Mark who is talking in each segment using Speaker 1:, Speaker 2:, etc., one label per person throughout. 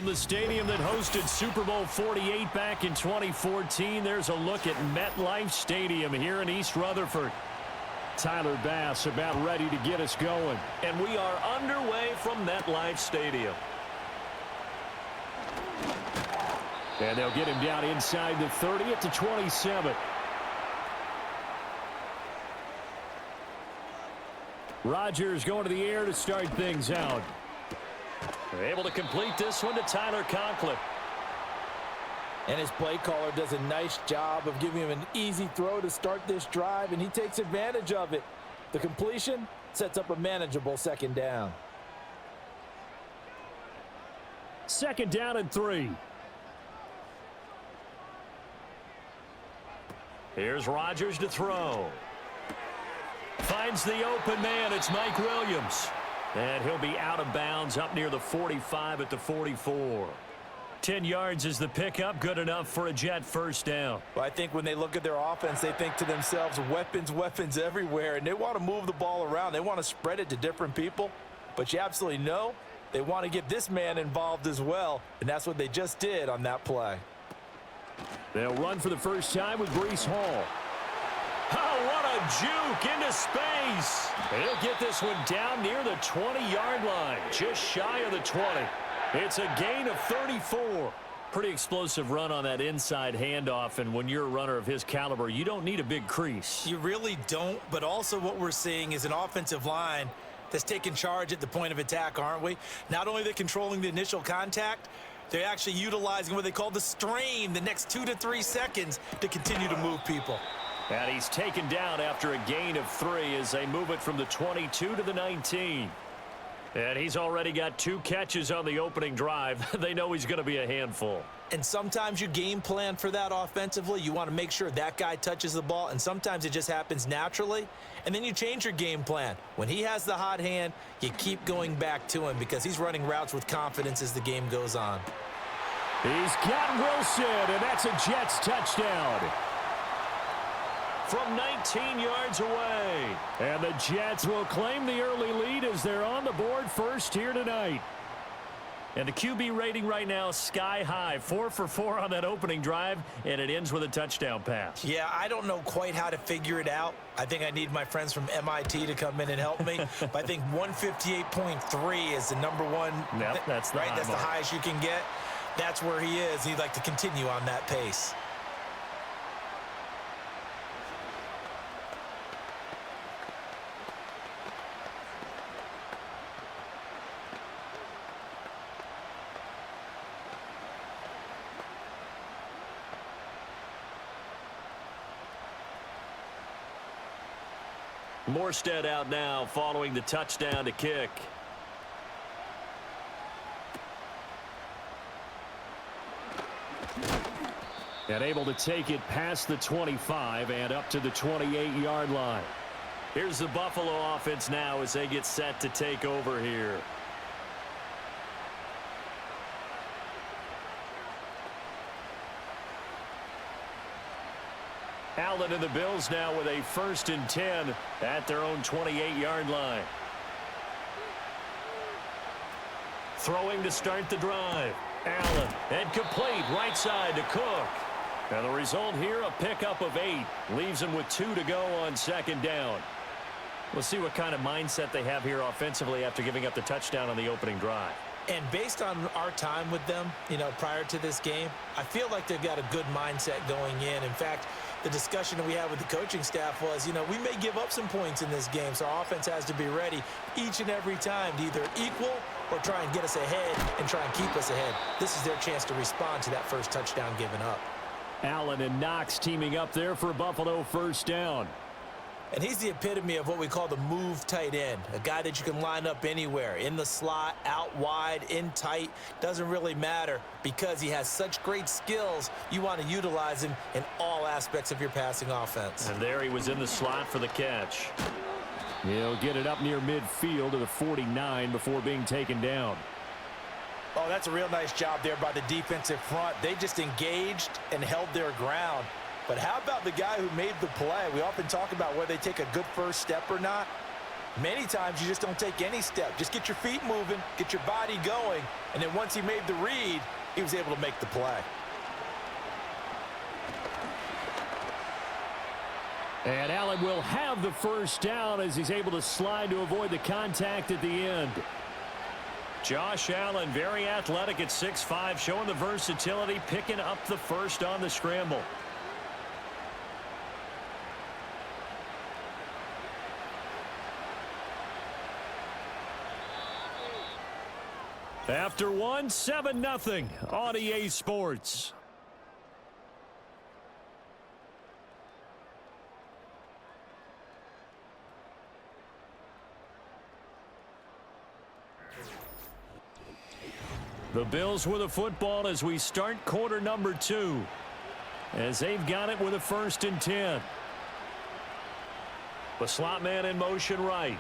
Speaker 1: From the stadium that hosted Super Bowl 48 back in 2014, there's a look at MetLife Stadium here in East Rutherford. Tyler Bass about ready to get us going.
Speaker 2: And we are underway from MetLife Stadium.
Speaker 1: And they'll get him down inside the 30 at the 27. Rodgers going to the air to start things out.
Speaker 2: They're able to complete this one to Tyler Conklin.
Speaker 3: And his play caller does a nice job of giving him an easy throw to start this drive, and he takes advantage of it. The completion sets up a manageable second down.
Speaker 1: Second down and 3.
Speaker 2: Here's Rodgers to throw.
Speaker 1: Finds the open man. It's Mike Williams. And he'll be out of bounds up near the 45 at the 44. 10 yards is the pickup. Good enough for a Jet first down.
Speaker 3: Well, I think when they look at their offense, they think to themselves, weapons, weapons everywhere. And they want to move the ball around. They want to spread it to different people. But you absolutely know they want to get this man involved as well. And that's what they just did on that play.
Speaker 1: They'll run for the first time with Breece Hall.
Speaker 2: Oh, what a juke into space.
Speaker 1: He'll get this one down near the 20-yard line, just shy of the 20. It's a gain of 34. Pretty explosive run on that inside handoff, and when you're a runner of his caliber, you don't need a big crease.
Speaker 4: You really don't, but also what we're seeing is an offensive line that's taking charge at the point of attack, aren't we? Not only are they controlling the initial contact, they're actually utilizing what they call the strain, the next 2 to 3 seconds to continue to move people.
Speaker 1: And he's taken down after a gain of 3 as they move it from the 22 to the 19. And he's already got 2 catches on the opening drive. They know he's going to be a handful.
Speaker 4: And sometimes you game plan for that offensively. You want to make sure that guy touches the ball, and sometimes it just happens naturally. And then you change your game plan. When he has the hot hand, you keep going back to him because he's running routes with confidence as the game goes on.
Speaker 1: He's got Wilson, and that's a Jets touchdown. From 19 yards away. And the Jets will claim the early lead as they're on the board first here tonight. And the QB rating right now sky high. 4 for 4 on that opening drive, and it ends with a touchdown pass.
Speaker 4: Yeah, I don't know quite how to figure it out. I think I need my friends from MIT to come in and help me. But I think 158.3 is the number one.
Speaker 1: Yep, that's the
Speaker 4: right.
Speaker 1: high
Speaker 4: That's
Speaker 1: mark.
Speaker 4: the highest you can get. That's where he is. He'd like to continue on that pace.
Speaker 2: Morstead out now following the touchdown to kick.
Speaker 1: And able to take it past the 25 and up to the 28-yard line.
Speaker 2: Here's the Buffalo offense now as they get set to take over here.
Speaker 1: Allen and the Bills now with a 1st and 10 at their own 28-yard line. Throwing to start the drive. Allen, and complete right side to Cook. And the result here, a pickup of 8. Leaves him with 2 to go on second down. We'll see what kind of mindset they have here offensively after giving up the touchdown on the opening drive.
Speaker 4: And based on our time with them, prior to this game, I feel like they've got a good mindset going in. In fact, the discussion that we had with the coaching staff was, we may give up some points in this game, so our offense has to be ready each and every time to either equal or try and get us ahead and try and keep us ahead. This is their chance to respond to that first touchdown given up.
Speaker 1: Allen and Knox teaming up there for a Buffalo first down.
Speaker 4: And he's the epitome of what we call the move tight end, a guy that you can line up anywhere, in the slot, out wide, in tight, doesn't really matter because he has such great skills. You want to utilize him in all aspects of your passing offense.
Speaker 2: And there he was in the slot for the catch.
Speaker 1: He'll get it up near midfield to the 49 before being taken down.
Speaker 3: Oh, that's a real nice job there by the defensive front. They just engaged and held their ground. But how about the guy who made the play? We often talk about whether they take a good first step or not. Many times you just don't take any step. Just get your feet moving, get your body going, and then once he made the read, he was able to make the play.
Speaker 1: And Allen will have the first down as he's able to slide to avoid the contact at the end. Josh Allen, very athletic at 6'5", showing the versatility, picking up the first on the scramble. After one, 7-0 on EA Sports. The Bills with the football as we start quarter number 2. As they've got it with a 1st and 10. The slot man in motion right.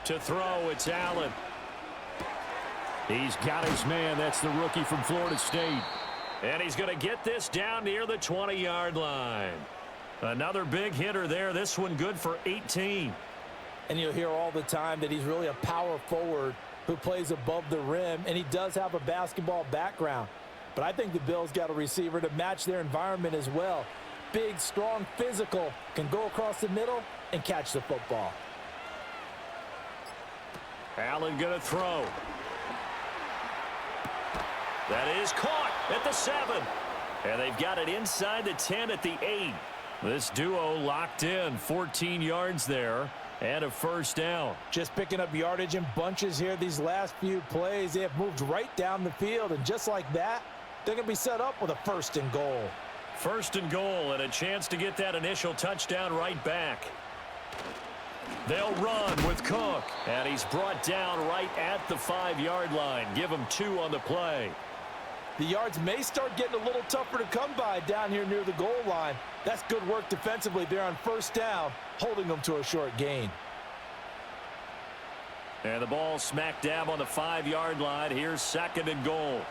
Speaker 1: To throw, it's Allen. He's got his man. That's the rookie from Florida State. And he's going to get this down near the 20-yard line. Another big hitter there. This one good for 18.
Speaker 3: And you'll hear all the time that he's really a power forward who plays above the rim, and he does have a basketball background. But I think the Bills got a receiver to match their environment as well. Big, strong, physical, can go across the middle and catch the football.
Speaker 1: Allen going to throw. That is caught at the 7. And they've got it inside the 10 at the 8. This duo locked in, 14 yards there. And a first down.
Speaker 3: Just picking up yardage in bunches here these last few plays. They have moved right down the field, and just like that, they're going to be set up with a 1st and goal.
Speaker 1: 1st and goal, and a chance to get that initial touchdown right back. They'll run with Cook, and he's brought down right at the 5-yard line. Give him 2 on the play.
Speaker 3: The yards may start getting a little tougher to come by down here near the goal line. That's good work defensively there on 1st down, holding them to a short gain.
Speaker 1: And the ball smack dab on the 5-yard line. Here's 2nd and goal.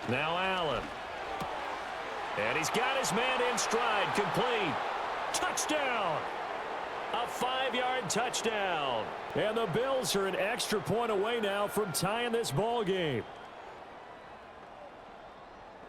Speaker 1: Now Allen. And he's got his man in stride, complete. Touchdown! A 5-yard touchdown. And the Bills are an extra point away now from tying this ball game.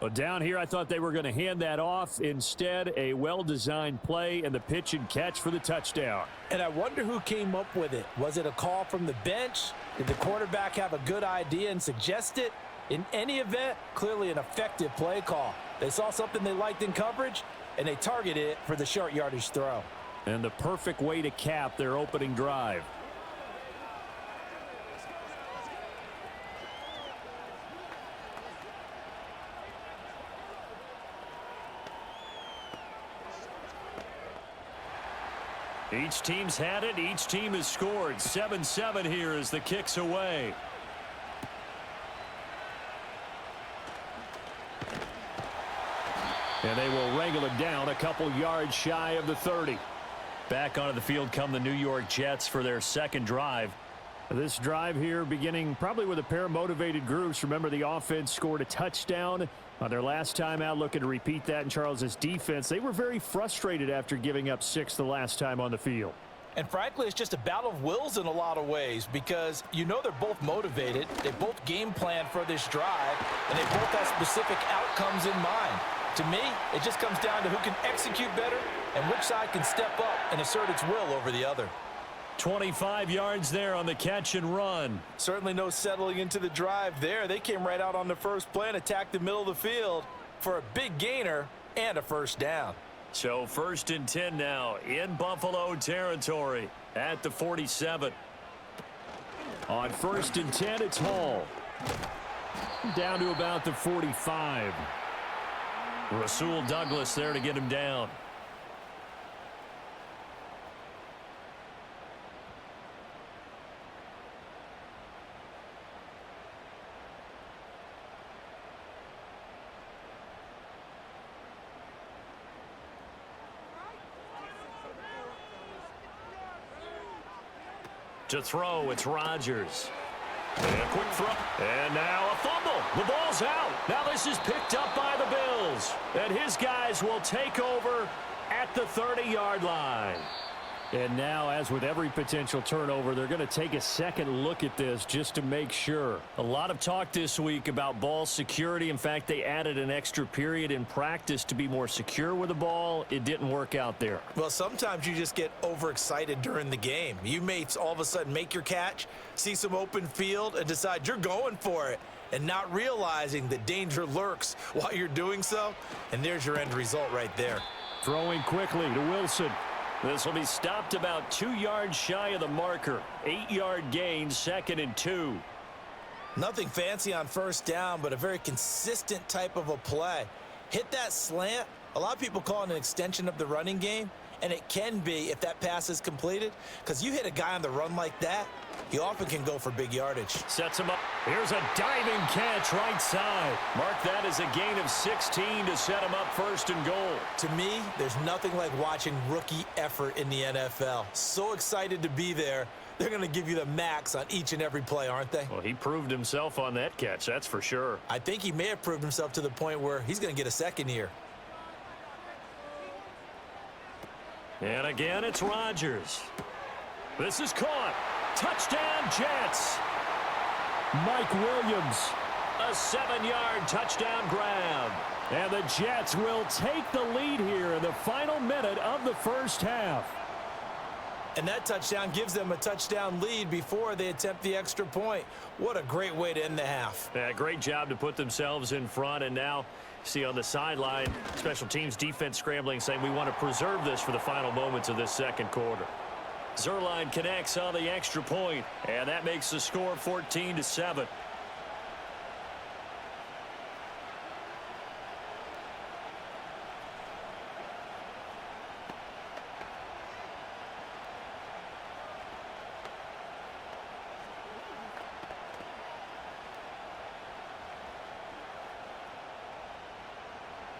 Speaker 1: But down here, I thought they were going to hand that off. Instead, a well-designed play and the pitch and catch for the touchdown.
Speaker 3: And I wonder who came up with it. Was it a call from the bench? Did the quarterback have a good idea and suggest it? In any event, clearly an effective play call. They saw something they liked in coverage, and they targeted it for the short yardage throw.
Speaker 1: And the perfect way to cap their opening drive. Each team's had it. Each team has scored. 7-7 here as the kick's away. And they will wrangle it down a couple yards shy of the 30. Back onto the field come the New York Jets for their 2nd drive. This drive here beginning probably with a pair of motivated groups. Remember, the offense scored a touchdown on their last time out, looking to repeat that in Charles's defense. They were very frustrated after giving up 6 the last time on the field.
Speaker 3: And frankly, it's just a battle of wills in a lot of ways because you know they're both motivated. They both game plan for this drive, and they both have specific outcomes in mind. To me, it just comes down to who can execute better and which side can step up and assert its will over the other.
Speaker 1: 25 yards there on the catch and run.
Speaker 3: Certainly no settling into the drive there. They came right out on the first play and attacked the middle of the field for a big gainer and a first down.
Speaker 1: So 1st and 10 now in Buffalo territory at the 47. On 1st and 10, it's Hall. Down to about the 45. Rasul Douglas there to get him down. To throw, it's Rodgers. And a quick throw. And now a fumble. The ball's out. Now this is picked up by the Bills. And his guys will take over at the 30-yard line.
Speaker 2: And now, as with every potential turnover, they're going to take a second look at this just to make sure. A lot of talk this week about ball security. In fact, they added an extra period in practice to be more secure with the ball. It didn't work out there.
Speaker 4: Well, sometimes you just get overexcited during the game. You may all of a sudden make your catch, see some open field, and decide you're going for it, and not realizing that danger lurks while you're doing so. And there's your end result right there.
Speaker 2: Throwing quickly to Wilson.
Speaker 1: This will be stopped about 2 yards shy of the marker. 8-yard gain, 2nd and 2.
Speaker 4: Nothing fancy on first down, but a very consistent type of a play. Hit that slant. A lot of people call it an extension of the running game, and it can be if that pass is completed, because you hit a guy on the run like that, he often can go for big yardage.
Speaker 1: Sets him up. Here's a diving catch right side. Mark that as a gain of 16 to set him up 1st and goal.
Speaker 4: To me, there's nothing like watching rookie effort in the NFL. So excited to be there. They're going to give you the max on each and every play, aren't they?
Speaker 1: Well, he proved himself on that catch, that's for sure.
Speaker 4: I think he may have proved himself to the point where he's going to get a second year.
Speaker 1: And again, it's Rodgers. This is caught. Touchdown, Jets.
Speaker 2: Mike Williams.
Speaker 1: A 7-yard touchdown grab.
Speaker 2: And the Jets will take the lead here in the final minute of the first half.
Speaker 4: And that touchdown gives them a touchdown lead before they attempt the extra point. What a great way to end the half.
Speaker 1: Yeah, great job to put themselves in front. And now, see on the sideline, special teams defense scrambling, saying we want to preserve this for the final moments of this second quarter. Zerline connects on the extra point, and that makes the score 14-7.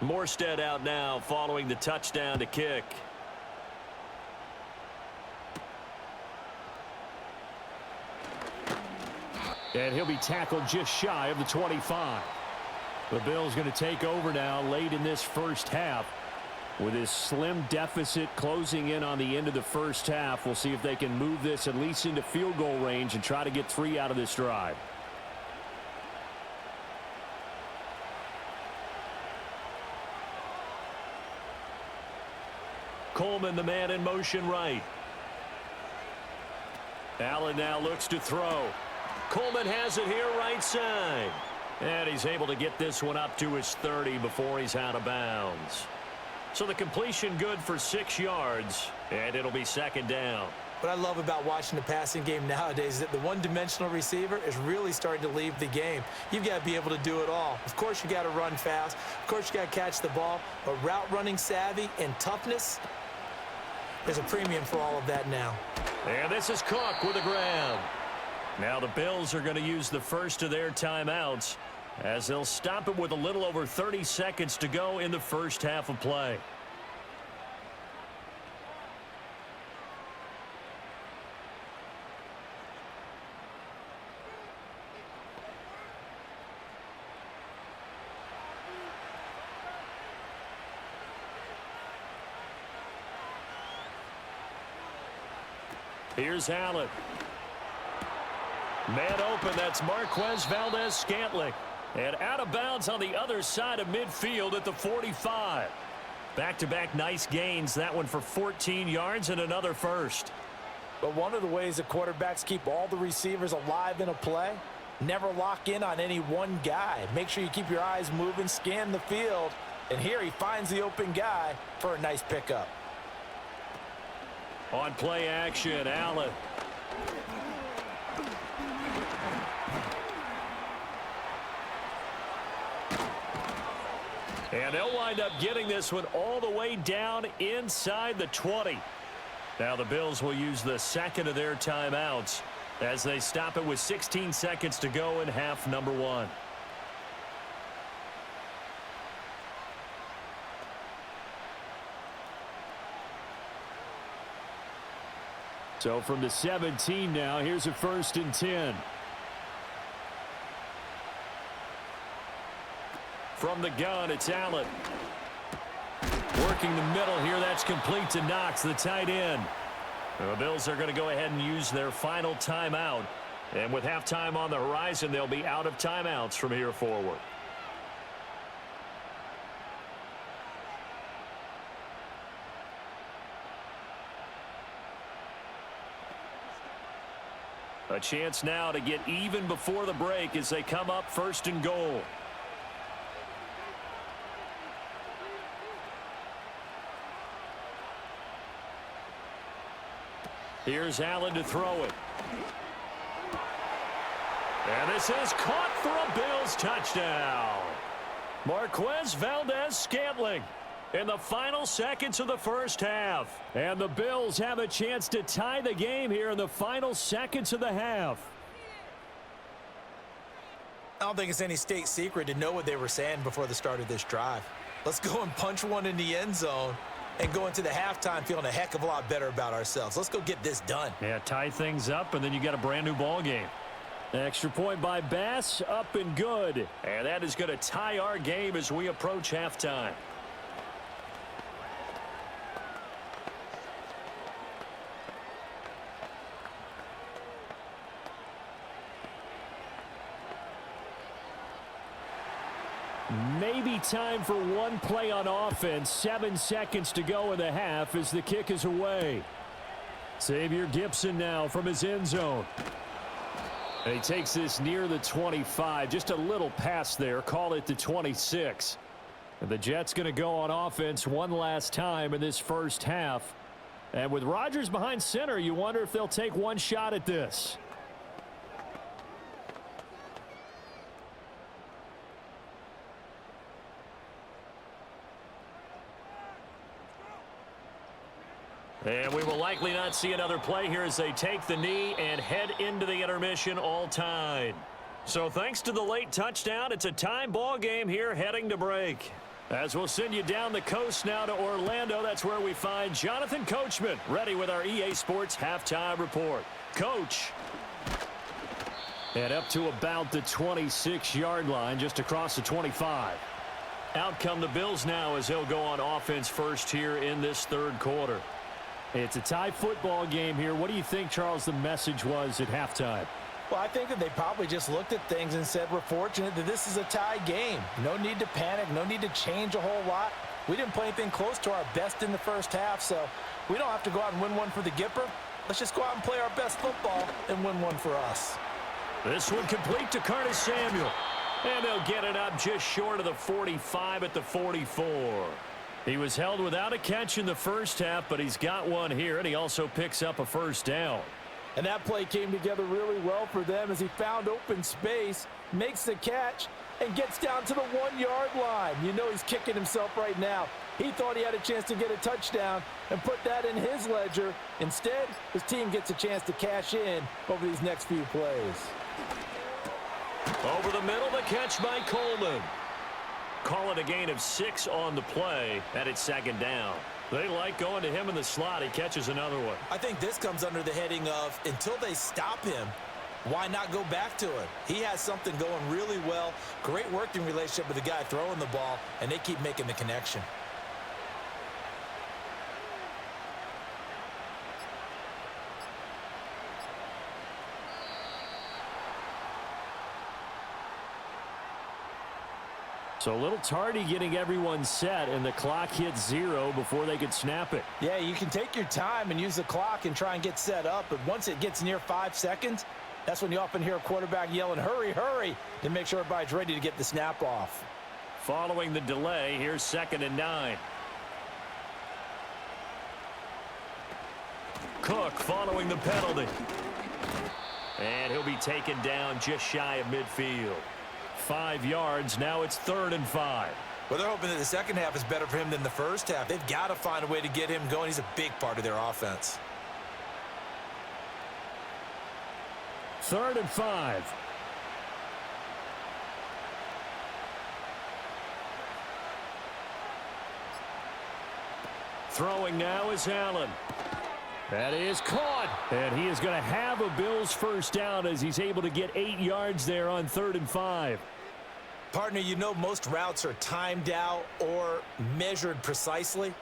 Speaker 1: Morstead out now following the touchdown to kick.
Speaker 2: And he'll be tackled just shy of the 25. The Bills going to take over now late in this first half. With this slim deficit closing in on the end of the first half, we'll see if they can move this at least into field goal range and try to get 3 out of this drive.
Speaker 1: Coleman, the man in motion right. Allen now looks to throw. Coleman has it here right side. And he's able to get this one up to his 30 before he's out of bounds. So the completion good for 6 yards, and it'll be 2nd down.
Speaker 4: What I love about watching the passing game nowadays is that the one-dimensional receiver is really starting to leave the game. You've got to be able to do it all. Of course, you got to run fast. Of course, you got to catch the ball. But route running savvy and toughness, there's a premium for all of that now.
Speaker 1: And this is Cook with a grab. Now the Bills are going to use the first of their timeouts as they'll stop it with a little over 30 seconds to go in the first half of play. Here's Allen. Man open, that's Marquez Valdez-Scantling. And out of bounds on the other side of midfield at the 45. Back-to-back nice gains, that one for 14 yards and another first.
Speaker 3: But one of the ways that quarterbacks keep all the receivers alive in a play, never lock in on any one guy. Make sure you keep your eyes moving, scan the field, and here he finds the open guy for a nice pickup.
Speaker 1: On play action, Allen. And they'll wind up getting this one all the way down inside the 20. Now the Bills will use the second of their timeouts as they stop it with 16 seconds to go in half number 1.
Speaker 2: So from the 17 now, here's a 1st and 10.
Speaker 1: From the gun, it's Allen. Working the middle here. That's complete to Knox, the tight end. The Bills are going to go ahead and use their final timeout. And with halftime on the horizon, they'll be out of timeouts from here forward. A chance now to get even before the break as they come up 1st and goal. Here's Allen to throw it. And this is caught for a Bills touchdown. Marquez Valdez-Scantling in the final seconds of the first half.
Speaker 2: And the Bills have a chance to tie the game here in the final seconds of the half.
Speaker 4: I don't think it's any state secret to know what they were saying before the start of this drive. Let's go and punch one in the end zone and go into the halftime feeling a heck of a lot better about ourselves. Let's go get this done.
Speaker 1: Yeah, tie things up, and then you got a brand new ball game.
Speaker 2: Extra point by Bass, up and good.
Speaker 1: And that is going to tie our game as we approach halftime.
Speaker 2: Maybe time for one play on offense. 7 seconds to go in the half as the kick is away. Xavier Gipson now from his end zone. And he takes this near the 25. Just a little pass there. Call it the 26. And the Jets going to go on offense one last time in this first half. And with Rodgers behind center, you wonder if they'll take one shot at this.
Speaker 1: And we will likely not see another play here as they take the knee and head into the intermission all tied. So thanks to the late touchdown, it's a tie ball game here heading to break. As we'll send you down the coast now to Orlando, that's where we find Jonathan Coachman ready with our EA Sports halftime report. Coach.
Speaker 2: And up to about the 26-yard line, just across the 25.
Speaker 1: Out come the Bills now as they'll go on offense first here in this third quarter.
Speaker 2: It's a tie football game here. What do you think, Charles, the message was at halftime?
Speaker 4: Well, I think that they probably just looked at things and said, we're fortunate that this is a tie game. No need to panic. No need to change a whole lot. We didn't play anything close to our best in the first half, so we don't have to go out and win one for the Gipper. Let's just go out and play our best football and win one for us.
Speaker 1: This one complete to Curtis Samuel. And they'll get it up just short of the 45 at the 44. He was held without a catch in the first half, but he's got one here, and he also picks up a first down.
Speaker 3: And that play came together really well for them as he found open space, makes the catch, and gets down to the 1-yard line. You know he's kicking himself right now. He thought he had a chance to get a touchdown and put that in his ledger. Instead, his team gets a chance to cash in over these next few plays.
Speaker 1: Over the middle, the catch by Coleman. Call it a gain of 6 on the play, and it's second down. They like going to him in the slot. He catches another one.
Speaker 4: I think this comes under the heading of until they stop him, why not go back to him? He has something going really well. Great working relationship with the guy throwing the ball, and they keep making the connection.
Speaker 2: So a little tardy getting everyone set, and the clock hits 0 before they could snap it.
Speaker 3: Yeah, you can take your time and use the clock and try and get set up, but once it gets near 5 seconds, that's when you often hear a quarterback yelling, hurry, hurry, to make sure everybody's ready to get the snap off.
Speaker 1: Following the delay, here's 2nd and 9. Cook following the penalty. And he'll be taken down just shy of midfield. 5 yards. Now it's 3rd and 5.
Speaker 4: Well, they're hoping that the second half is better for him than the first half. They've got to find a way to get him going. He's a big part of their offense.
Speaker 2: 3rd and 5.
Speaker 1: Throwing now is Allen.
Speaker 2: That is caught. And he is going to have a Bills first down as he's able to get 8 yards there on 3rd and 5.
Speaker 4: Partner, you know most routes are timed out or measured precisely.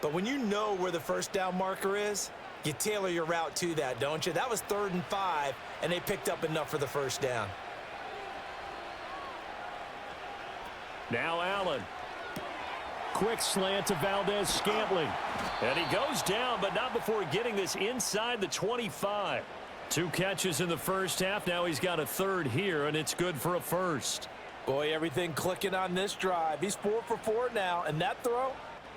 Speaker 4: But when you know where the first down marker is, you tailor your route to that, don't you? That was 3rd and 5, and they picked up enough for the first down.
Speaker 2: Now Allen. Quick slant to Valdez-Scantling.
Speaker 1: And he goes down, but not before getting this inside the 25. 2 catches in the first half. Now he's got a 3rd here, and it's good for a 1st.
Speaker 3: Boy, everything clicking on this drive. He's 4 for 4 now, and that throw,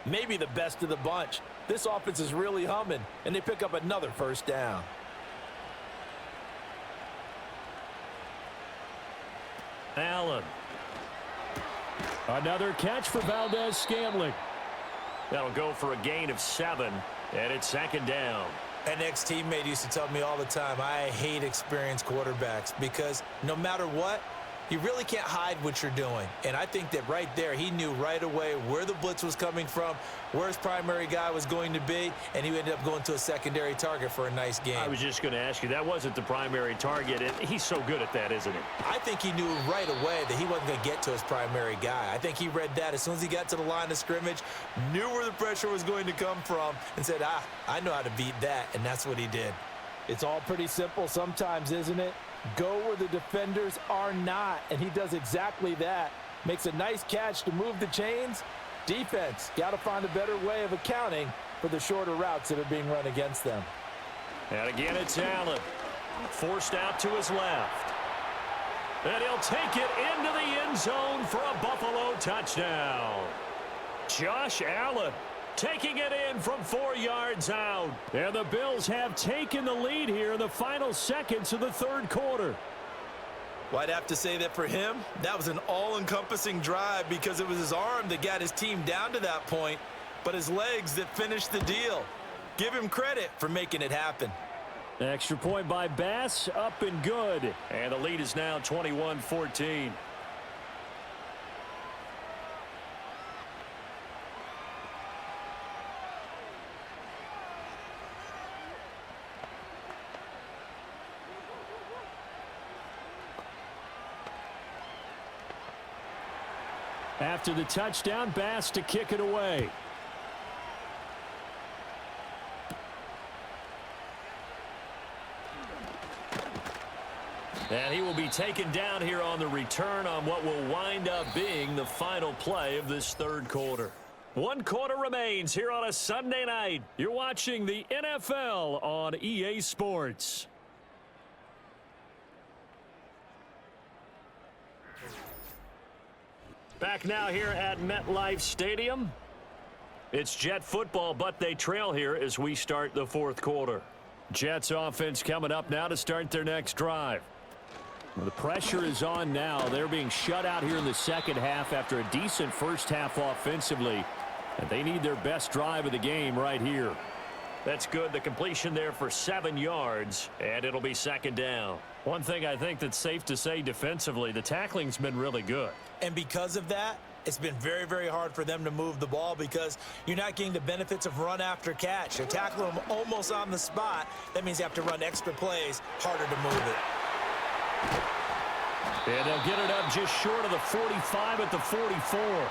Speaker 3: maybe the best of the bunch. This offense is really humming, and they pick up another first down.
Speaker 1: Allen.
Speaker 2: Another catch for Valdez-Scantling.
Speaker 1: That'll go for a gain of 7, and it's 2nd down.
Speaker 4: An ex-teammate used to tell me all the time, I hate experienced quarterbacks because no matter what, you really can't hide what you're doing. And I think that right there, he knew right away where the blitz was coming from, where his primary guy was going to be, and he ended up going to a secondary target for a nice game.
Speaker 1: I was just going to ask you, that wasn't the primary target, and he's so good at that, isn't he?
Speaker 4: I think he knew right away that he wasn't going to get to his primary guy. I think he read that as soon as he got to the line of scrimmage, knew where the pressure was going to come from, and said, I know how to beat that, and that's what he did.
Speaker 3: It's all pretty simple sometimes, isn't it? Go where the defenders are not, and he does exactly that. Makes a nice catch to move the chains. Defense, got to find a better way of accounting for the shorter routes that are being run against them.
Speaker 1: And again, it's Allen. Forced out to his left. And he'll take it into the end zone for a Buffalo touchdown. Josh Allen taking it in from 4 yards out.
Speaker 2: And the Bills have taken the lead here in the final seconds of the 3rd quarter.
Speaker 3: Well, I'd have to say that for him, that was an all-encompassing drive because it was his arm that got his team down to that point, but his legs that finished the deal. Give him credit for making it happen.
Speaker 2: Extra point by Bass, up and good.
Speaker 1: And the lead is now 21-14.
Speaker 2: After the touchdown, Bass to kick it away.
Speaker 1: And he will be taken down here on the return on what will wind up being the final play of this 3rd quarter. 1 quarter remains here on a Sunday night. You're watching the NFL on EA Sports. Back now here at MetLife Stadium. It's Jet football, but they trail here as we start the 4th quarter. Jets offense coming up now to start their next drive.
Speaker 2: Well, the pressure is on now. They're being shut out here in the 2nd half after a decent first half offensively. And they need their best drive of the game right here.
Speaker 1: That's good. The completion there for 7 yards, and it'll be 2nd down. One thing I think that's safe to say defensively, the tackling's been really good.
Speaker 4: And because of that, it's been very, very hard for them to move the ball because you're not getting the benefits of run after catch. They tackle them almost on the spot. That means you have to run extra plays, harder to move it.
Speaker 1: And they'll get it up just short of the 45 at the 44.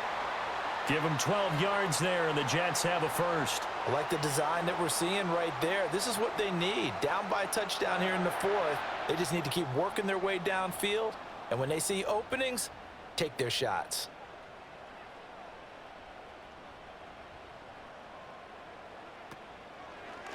Speaker 1: Give them 12 yards there, and the Jets have a 1st.
Speaker 3: I like the design that we're seeing right there. This is what they need. Down by a touchdown here in the 4th. They just need to keep working their way downfield. And when they see openings, take their shots.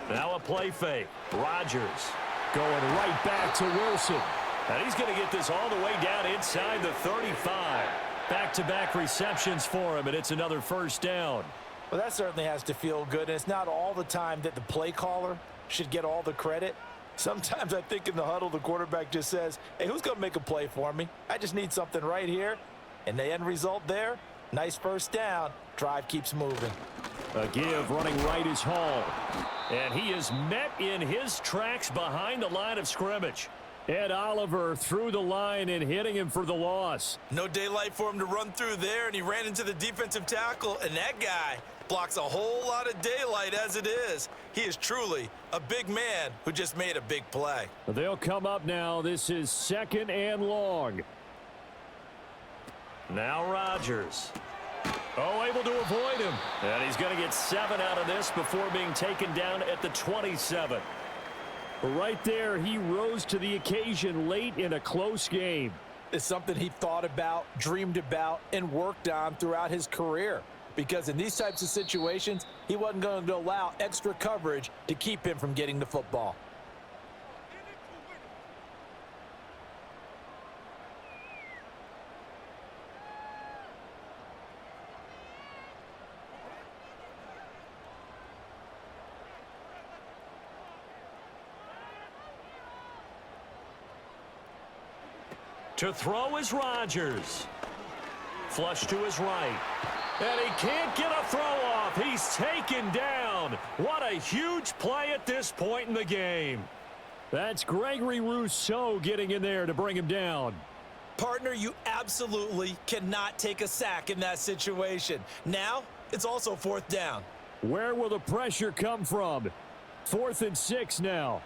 Speaker 1: Now a play fake. Rodgers
Speaker 2: Going right back to Wilson.
Speaker 1: and he's going to get this all the way down inside the 35. Back-to-back receptions for him, and it's another 1st down.
Speaker 3: Well, that certainly has to feel good, and it's not all the time that the play caller should get all the credit. Sometimes I think in the huddle, the quarterback just says, hey, who's going to make a play for me? I just need something right here. And the end result there, nice 1st down. Drive keeps moving.
Speaker 2: A give running right is Hall.
Speaker 1: And he is met in his tracks behind the line of scrimmage.
Speaker 2: Ed Oliver through the line and hitting him for the loss.
Speaker 3: No daylight for him to run through there, and he ran into the defensive tackle, and that guy blocks a whole lot of daylight as it is. He is truly a big man who just made a big play.
Speaker 2: They'll come up now. This is 2nd and long.
Speaker 1: Now Rodgers. Oh, able to avoid him. And he's going to get 7 out of this before being taken down at the 27.
Speaker 2: Right there, he rose to the occasion late in a close game.
Speaker 3: It's something he thought about, dreamed about, and worked on throughout his career. Because in these types of situations, he wasn't going to allow extra coverage to keep him from getting the football.
Speaker 1: To throw is Rodgers. Flush to his right. And he can't get a throw off. He's taken down. What a huge play at this point in the game.
Speaker 2: That's Gregory Rousseau getting in there to bring him down.
Speaker 4: Partner, you absolutely cannot take a sack in that situation. Now, it's also 4th down.
Speaker 2: Where will the pressure come from? 4th and 6 now.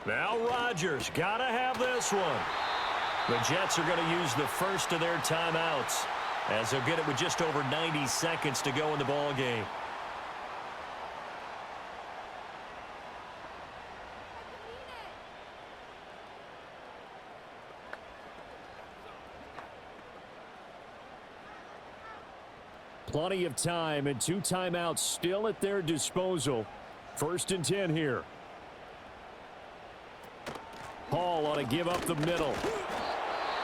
Speaker 1: Now Rodgers, gotta have this one. The Jets are going to use the first of their timeouts as they'll get it with just over 90 seconds to go in the ball game.
Speaker 2: Plenty of time and 2 timeouts still at their disposal. 1st and 10 here. Hall ought to give up the middle.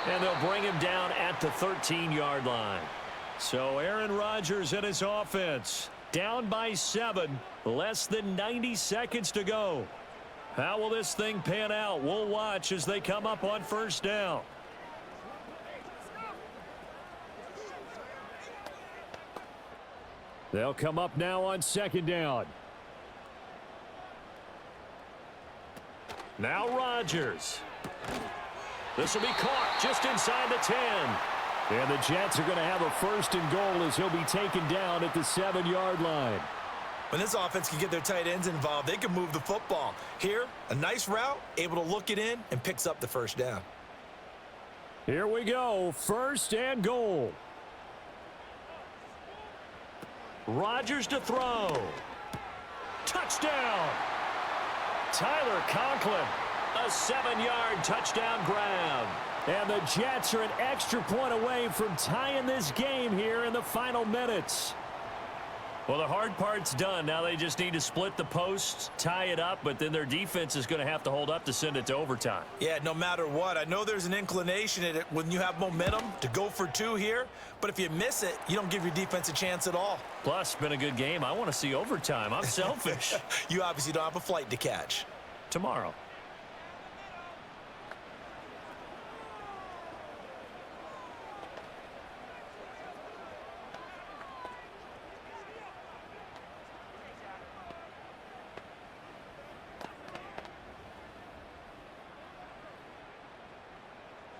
Speaker 1: And they'll bring him down at the 13-yard line. So Aaron Rodgers and his offense down by 7. Less than 90 seconds to go. How will this thing pan out? We'll watch as they come up on 1st down.
Speaker 2: They'll come up now on 2nd down.
Speaker 1: Now Rodgers. This will be caught just inside the 10.
Speaker 2: And the Jets are going to have a 1st and goal as he'll be taken down at the 7-yard line.
Speaker 4: When this offense can get their tight ends involved, they can move the football. Here, a nice route, able to look it in, and picks up the 1st down.
Speaker 2: Here we go, 1st and goal.
Speaker 1: Rodgers to throw. Touchdown. Tyler Conklin. A 7-yard touchdown grab.
Speaker 2: And the Jets are an extra point away from tying this game here in the final minutes.
Speaker 1: Well, the hard part's done. Now they just need to split the posts, tie it up, but then their defense is going to have to hold up to send it to overtime.
Speaker 4: Yeah, no matter what. I know there's an inclination in it when you have momentum to go for 2 here, but if you miss it, you don't give your defense a chance at all.
Speaker 1: Plus, it's been a good game. I want to see overtime. I'm selfish.
Speaker 4: You obviously don't have a flight to catch.
Speaker 1: Tomorrow.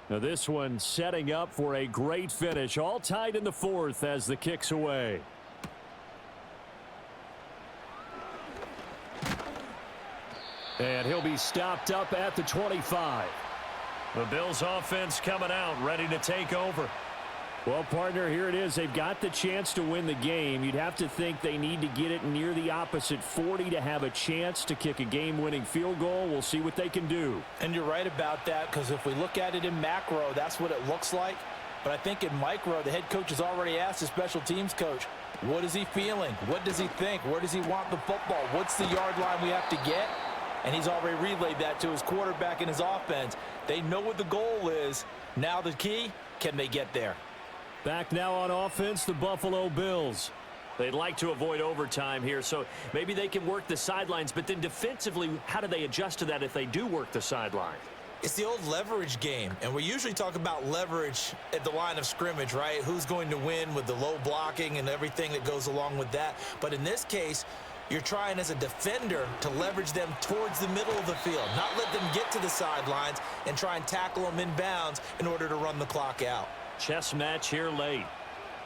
Speaker 2: Now this one setting up for a great finish. All tied in the 4th as the kick's away. And he'll be stopped up at the 25.
Speaker 1: The Bills offense coming out, ready to take over.
Speaker 2: Well, partner, here it is. They've got the chance to win the game. You'd have to think they need to get it near the opposite 40 to have a chance to kick a game-winning field goal. We'll see what they can do.
Speaker 3: And you're right about that, because if we look at it in macro, that's what it looks like. But I think in micro, the head coach has already asked the special teams coach, what is he feeling? What does he think? Where does he want the football? What's the yard line we have to get? And he's already relayed that to his quarterback and his offense. They know what the goal is. Now the key, can they get there?
Speaker 2: Back now on offense, the Buffalo Bills.
Speaker 1: They'd like to avoid overtime here, so maybe they can work the sidelines, but then defensively, how do they adjust to that if they do work the sideline?
Speaker 4: It's the old leverage game, and we usually talk about leverage at the line of scrimmage, right? Who's going to win with the low blocking and everything that goes along with that. But in this case, you're trying as a defender to leverage them towards the middle of the field, not let them get to the sidelines and try and tackle them in bounds in order to run the clock out.
Speaker 1: Chess match here late.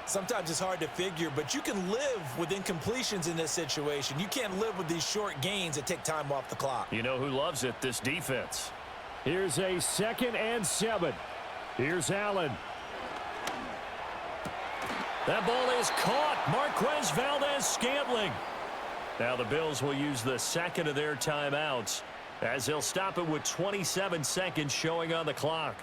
Speaker 4: Sometimes it's hard to figure, but you can live with incompletions in this situation. You can't live with these short gains that take time off the clock.
Speaker 1: You know who loves it? This defense.
Speaker 2: Here's a 2nd and 7. Here's Allen.
Speaker 1: That ball is caught. Marquez Valdez-Scantling. Now the Bills will use the second of their timeouts as they'll stop it with 27 seconds showing on the clock.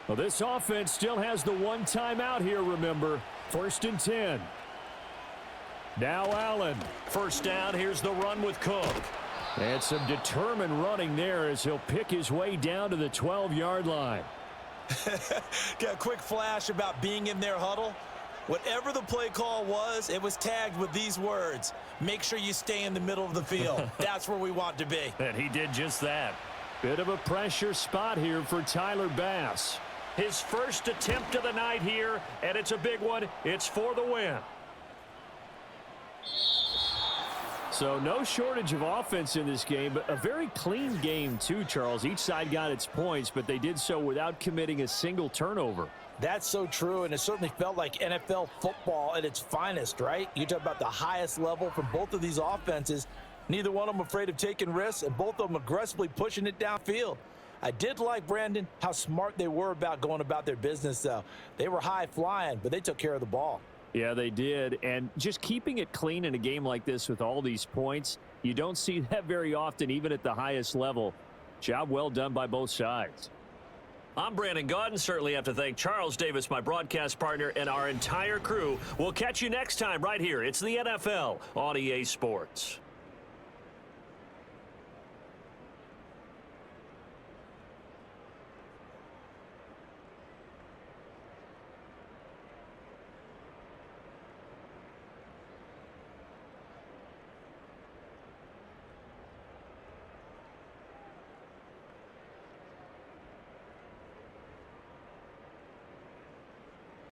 Speaker 2: Well, this offense still has the one timeout here, remember. 1st and 10. Now Allen.
Speaker 1: First down, here's the run with Cook.
Speaker 2: And some determined running there as he'll pick his way down to the 12-yard line.
Speaker 4: Got a quick flash about being in their huddle. Whatever the play call was, it was tagged with these words: make sure you stay in the middle of the field. That's where we want to be.
Speaker 1: And he did just that.
Speaker 2: Bit of a pressure spot here for Tyler Bass.
Speaker 1: His first attempt of the night here, and it's a big one. It's for the win.
Speaker 2: So no shortage of offense in this game, but a very clean game too, Charles. Each side got its points, but they did so without committing a single turnover.
Speaker 3: That's so true, and it certainly felt like NFL football at its finest, right? You talk about the highest level from both of these offenses. Neither one of them afraid of taking risks, and both of them aggressively pushing it downfield. I did like, Brandon, how smart they were about going about their business, though. They were high flying, but they took care of the ball.
Speaker 2: Yeah, they did. And just keeping it clean in a game like this with all these points, you don't see that very often, even at the highest level. Job well done by both sides.
Speaker 1: I'm Brandon Gaudin. Certainly have to thank Charles Davis, my broadcast partner, and our entire crew. We'll catch you next time right here. It's the NFL on EA Sports.